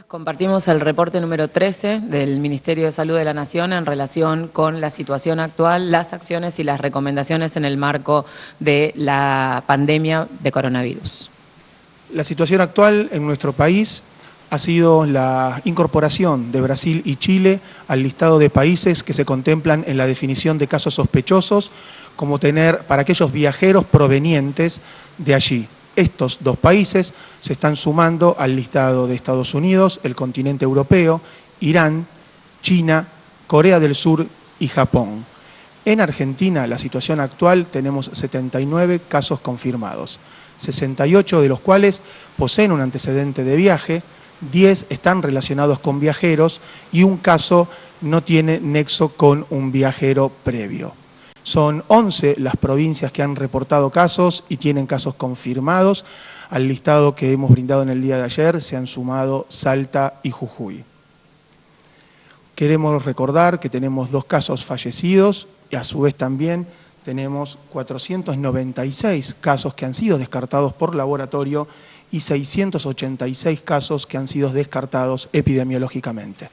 Compartimos el reporte número 13 del Ministerio de Salud de la Nación en relación con la situación actual, las acciones y las recomendaciones en el marco de la pandemia de coronavirus. La situación actual en nuestro país ha sido la incorporación de Brasil y Chile al listado de países que se contemplan en la definición de casos sospechosos, como tener para aquellos viajeros provenientes de allí. Estos dos países se están sumando al listado de Estados Unidos, el continente europeo, Irán, China, Corea del Sur y Japón. En Argentina, la situación actual, tenemos 79 casos confirmados, 68 de los cuales poseen un antecedente de viaje, 10 están relacionados con viajeros y un caso no tiene nexo con un viajero previo. Son 11 las provincias que han reportado casos y tienen casos confirmados. Al listado que hemos brindado en el día de ayer se han sumado Salta y Jujuy. Queremos recordar que tenemos 2 casos fallecidos y a su vez también tenemos 496 casos que han sido descartados por laboratorio y 686 casos que han sido descartados epidemiológicamente.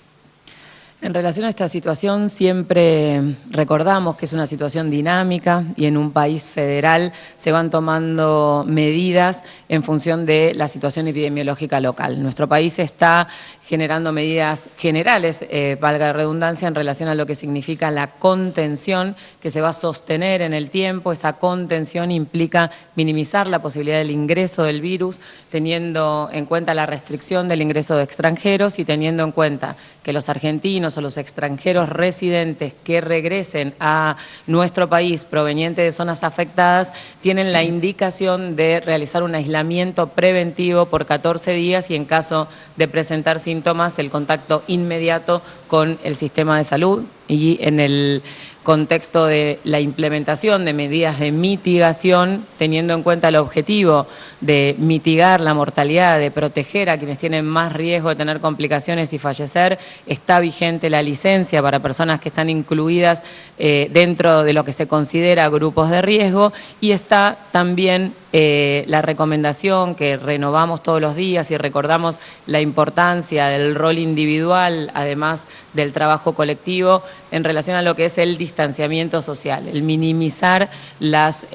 En relación a esta situación, siempre recordamos que es una situación dinámica y en un país federal se van tomando medidas en función de la situación epidemiológica local. Nuestro país está generando medidas generales, valga la redundancia, en relación a lo que significa la contención que se va a sostener en el tiempo. Esa contención implica minimizar la posibilidad del ingreso del virus, teniendo en cuenta la restricción del ingreso de extranjeros y teniendo en cuenta que los argentinos o los extranjeros residentes que regresen a nuestro país provenientes de zonas afectadas tienen la indicación de realizar un aislamiento preventivo por 14 días y en caso de presentar síntomas el contacto inmediato con el sistema de salud y en el contexto de la implementación de medidas de mitigación, teniendo en cuenta el objetivo de mitigar la mortalidad, de proteger a quienes tienen más riesgo de tener complicaciones y fallecer, está vigente la licencia para personas que están incluidas dentro de lo que se considera grupos de riesgo y está también la recomendación que renovamos todos los días y recordamos la importancia del rol individual, además del trabajo colectivo, en relación a lo que es el distanciamiento social, el minimizar las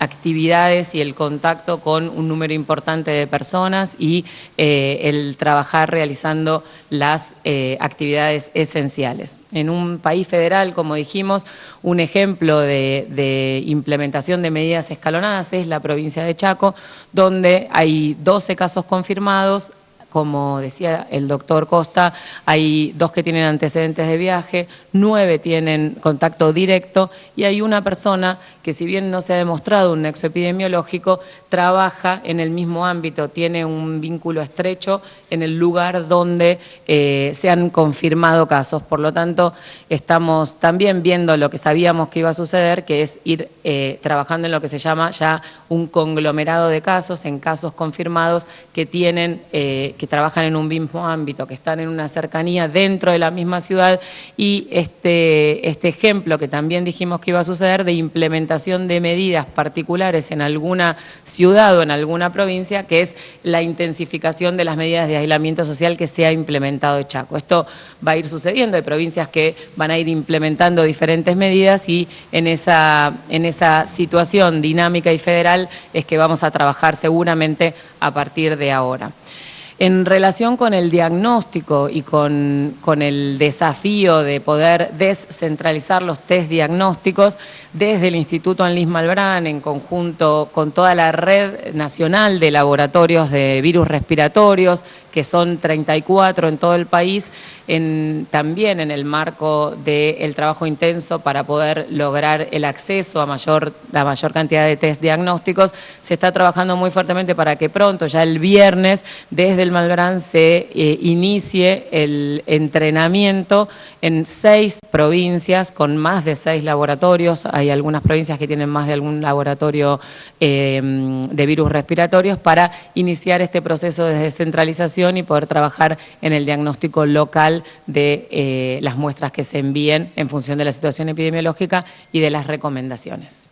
actividades y el contacto con un número importante de personas y el trabajar realizando las actividades esenciales. En un país federal, como dijimos, un ejemplo de implementación de medidas escalonadas es la provincia de Chaco, donde hay 12 casos confirmados. Como decía el doctor Costa, hay 2 que tienen antecedentes de viaje, 9 tienen contacto directo y hay una persona que, si bien no se ha demostrado un nexo epidemiológico, trabaja en el mismo ámbito, tiene un vínculo estrecho en el lugar donde se han confirmado casos. Por lo tanto, estamos también viendo lo que sabíamos que iba a suceder, que es ir trabajando en lo que se llama ya un conglomerado de casos, en casos confirmados que tienen que trabajan en un mismo ámbito, que están en una cercanía dentro de la misma ciudad y este ejemplo que también dijimos que iba a suceder de implementación de medidas particulares en alguna ciudad o en alguna provincia, que es la intensificación de las medidas de aislamiento social que se ha implementado en Chaco. Esto va a ir sucediendo, hay provincias que van a ir implementando diferentes medidas y en esa situación dinámica y federal es que vamos a trabajar seguramente a partir de ahora. En relación con el diagnóstico y con el desafío de poder descentralizar los test diagnósticos, desde el Instituto Anlis Malbrán, en conjunto con toda la red nacional de laboratorios de virus respiratorios, que son 34 en todo el país, también en el marco del trabajo intenso para poder lograr el acceso a la mayor cantidad de test diagnósticos, se está trabajando muy fuertemente para que pronto, ya el viernes, desde el Malbrán se inicie el entrenamiento en 6 provincias con más de 6 laboratorios. Hay algunas provincias que tienen más de algún laboratorio de virus respiratorios para iniciar este proceso de descentralización y poder trabajar en el diagnóstico local de las muestras que se envíen en función de la situación epidemiológica y de las recomendaciones.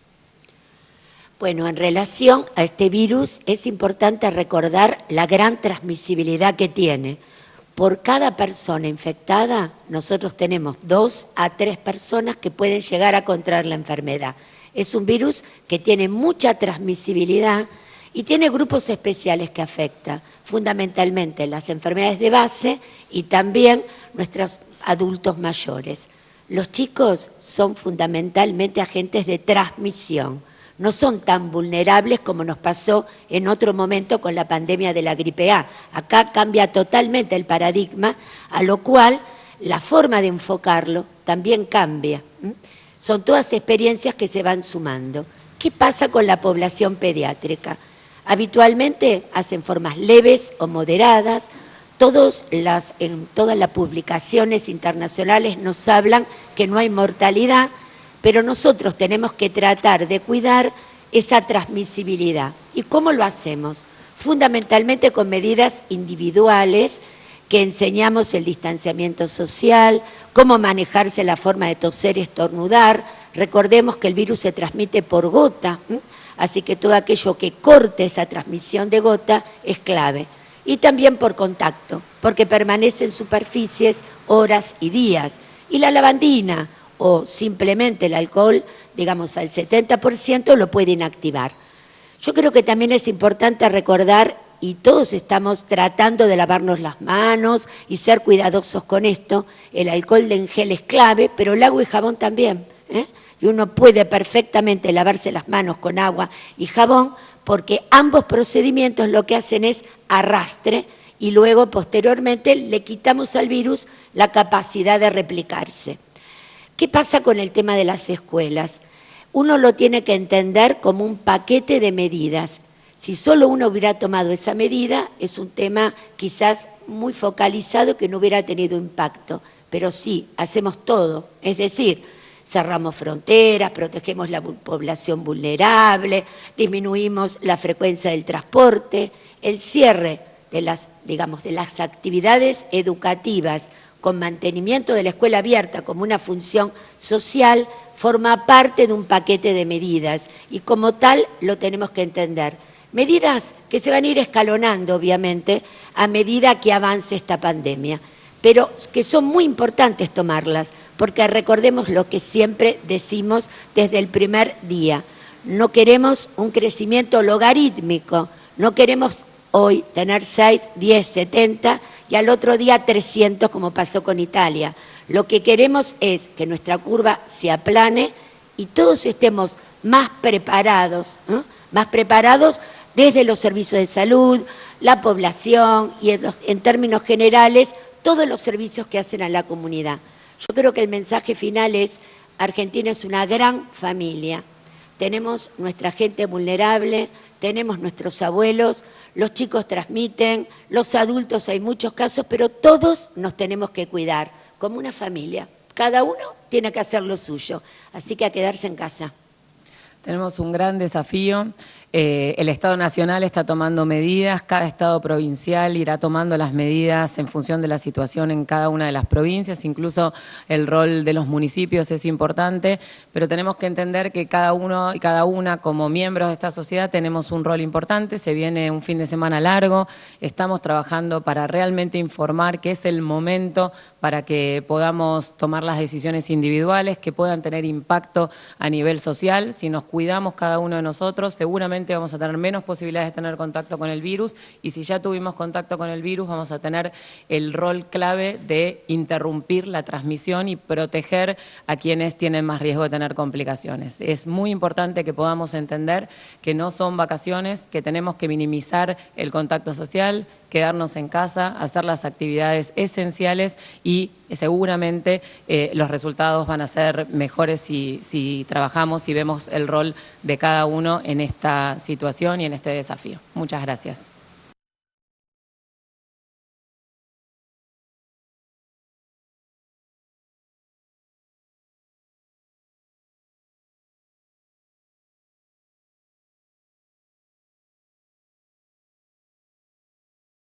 Bueno, en relación a este virus es importante recordar la gran transmisibilidad que tiene, por cada persona infectada, nosotros tenemos 2 a 3 personas que pueden llegar a contraer la enfermedad. Es un virus que tiene mucha transmisibilidad y tiene grupos especiales que afecta, fundamentalmente las enfermedades de base y también nuestros adultos mayores. Los chicos son fundamentalmente agentes de transmisión, no son tan vulnerables como nos pasó en otro momento con la pandemia de la gripe A. Acá cambia totalmente el paradigma, a lo cual la forma de enfocarlo también cambia. Son todas experiencias que se van sumando. ¿Qué pasa con la población pediátrica? Habitualmente hacen formas leves o moderadas. En todas las publicaciones internacionales nos hablan que no hay mortalidad, pero nosotros tenemos que tratar de cuidar esa transmisibilidad. ¿Y cómo lo hacemos? Fundamentalmente con medidas individuales, que enseñamos el distanciamiento social, cómo manejarse la forma de toser y estornudar. Recordemos que el virus se transmite por gota, así que todo aquello que corte esa transmisión de gota es clave. Y también por contacto, porque permanece en superficies horas y días. Y la lavandina o simplemente el alcohol, digamos al 70%, lo puede inactivar. Yo creo que también es importante recordar, y todos estamos tratando de lavarnos las manos y ser cuidadosos con esto, el alcohol en gel es clave, pero el agua y jabón también, y uno puede perfectamente lavarse las manos con agua y jabón, porque ambos procedimientos lo que hacen es arrastre y luego posteriormente le quitamos al virus la capacidad de replicarse. ¿Qué pasa con el tema de las escuelas? Uno lo tiene que entender como un paquete de medidas. Si solo uno hubiera tomado esa medida, es un tema quizás muy focalizado que no hubiera tenido impacto. Pero sí, hacemos todo, es decir, cerramos fronteras, protegemos la población vulnerable, disminuimos la frecuencia del transporte, el cierre de las actividades educativas con mantenimiento de la escuela abierta como una función social, forma parte de un paquete de medidas y como tal lo tenemos que entender. Medidas que se van a ir escalonando, obviamente, a medida que avance esta pandemia, pero que son muy importantes tomarlas, porque recordemos lo que siempre decimos desde el primer día. No queremos un crecimiento logarítmico, no queremos hoy tener 6, 10, 70 y al otro día 300 como pasó con Italia. Lo que queremos es que nuestra curva se aplane y todos estemos más preparados, desde los servicios de salud, la población y en términos generales todos los servicios que hacen a la comunidad. Yo creo que el mensaje final es: Argentina es una gran familia. Tenemos nuestra gente vulnerable, tenemos nuestros abuelos, los chicos transmiten, los adultos hay muchos casos, pero todos nos tenemos que cuidar como una familia. Cada uno tiene que hacer lo suyo, así que a quedarse en casa. Tenemos un gran desafío. El Estado Nacional está tomando medidas, cada Estado provincial irá tomando las medidas en función de la situación en cada una de las provincias, incluso el rol de los municipios es importante, pero tenemos que entender que cada uno y cada una como miembros de esta sociedad tenemos un rol importante. Se viene un fin de semana largo, estamos trabajando para realmente informar que es el momento para que podamos tomar las decisiones individuales que puedan tener impacto a nivel social. Si nos cuidamos cada uno de nosotros, seguramente vamos a tener menos posibilidades de tener contacto con el virus, y si ya tuvimos contacto con el virus vamos a tener el rol clave de interrumpir la transmisión y proteger a quienes tienen más riesgo de tener complicaciones. Es muy importante que podamos entender que no son vacaciones, que tenemos que minimizar el contacto social, quedarnos en casa, hacer las actividades esenciales y seguramente los resultados van a ser mejores si trabajamos y vemos el rol de cada uno en esta situación y en este desafío. Muchas gracias.